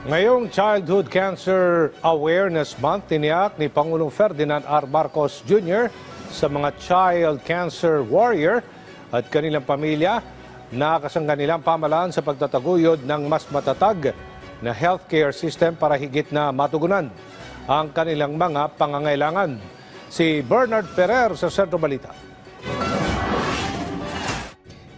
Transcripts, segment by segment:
Ngayong Childhood Cancer Awareness Month, tiniyak ni Pangulong Ferdinand R. Marcos Jr. sa mga child cancer warrior at kanilang pamilya na kasangganilang pamalaan sa pagtataguyod ng mas matatag na healthcare system para higit na matugunan ang kanilang mga pangangailangan. Si Bernard Ferrer sa Sentro Balita.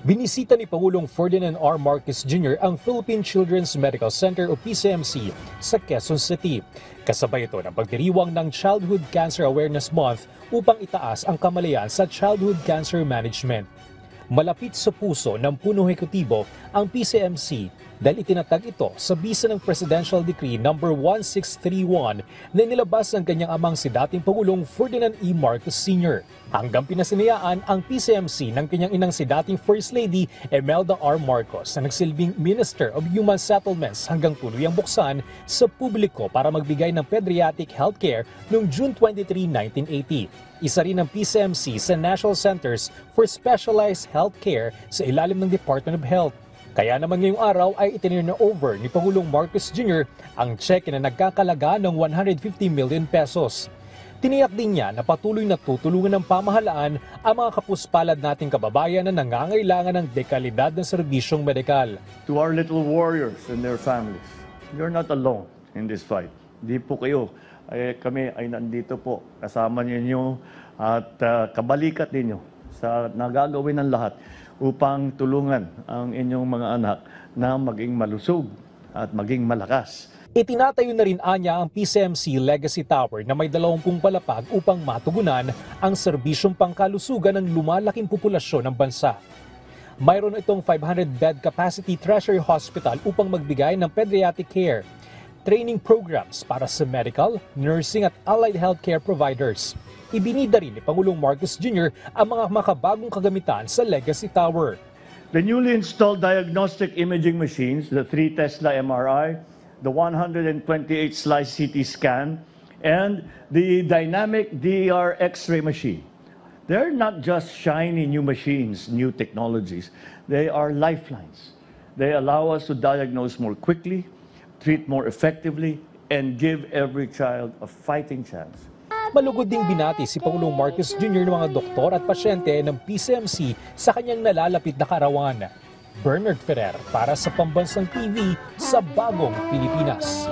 Binisita ni Pangulong Ferdinand R. Marcos Jr. ang Philippine Children's Medical Center o PCMC sa Quezon City. Kasabay ito ng pagdiriwang ng Childhood Cancer Awareness Month upang itaas ang kamalayan sa childhood cancer management. Malapit sa puso ng punong ehekutibo ang PCMC dahil itinatag ito sa bisa ng Presidential Decree No. 1631 na nilabas ng kanyang amang si dating Pangulong Ferdinand E. Marcos Sr. Hanggang pinasinayaan ang PCMC ng kanyang inang si dating First Lady Imelda R. Marcos na nagsilbing Minister of Human Settlements hanggang tuluyang buksan sa publiko para magbigay ng pediatric healthcare noong June 23, 1980. Isa rin ang PCMC sa National Centers for Specialized Healthcare sa ilalim ng Department of Health. Kaya naman ngayong araw ay itinurn over ni Pangulong Marcos Jr. ang cheque na nagkakalaga ng 150 million pesos. Tiniyak din niya na patuloy na tutulungan ng pamahalaan ang mga kapuspalad nating kababayan na nangangailangan ng dekalidad ng serbisyong medikal. To our little warriors and their families, you're not alone in this fight. Di po kayo. Kami ay nandito po kasama ninyo at kabalikat ninyo sa nagagawin ng lahat upang tulungan ang inyong mga anak na maging malusog at maging malakas. Itinatayo na rin anya ang PCMC Legacy Tower na may 20 palapag upang matugunan ang serbisyong pangkalusugan ng lumalaking populasyon ng bansa. Mayroon itong 500-bed capacity tertiary hospital upang magbigay ng pediatric care, training programs para sa medical, nursing at allied healthcare providers. Ibinida rin ni Pangulong Marcos Jr. ang mga makabagong kagamitan sa Legacy Tower. The newly installed diagnostic imaging machines, the 3 Tesla MRI, the 128 slice CT scan, and the dynamic DER X-ray machine. They're not just shiny new machines, new technologies. They are lifelines. They allow us to diagnose more quickly, treat more effectively, and give every child a fighting chance. Malugod ding binati si Pangulong Marcos Jr. ng mga doktor at pasyente ng PCMC sa kanyang nalalapit na kaarawan. Bernard Ferrer para sa Pambansang TV sa Bagong Pilipinas.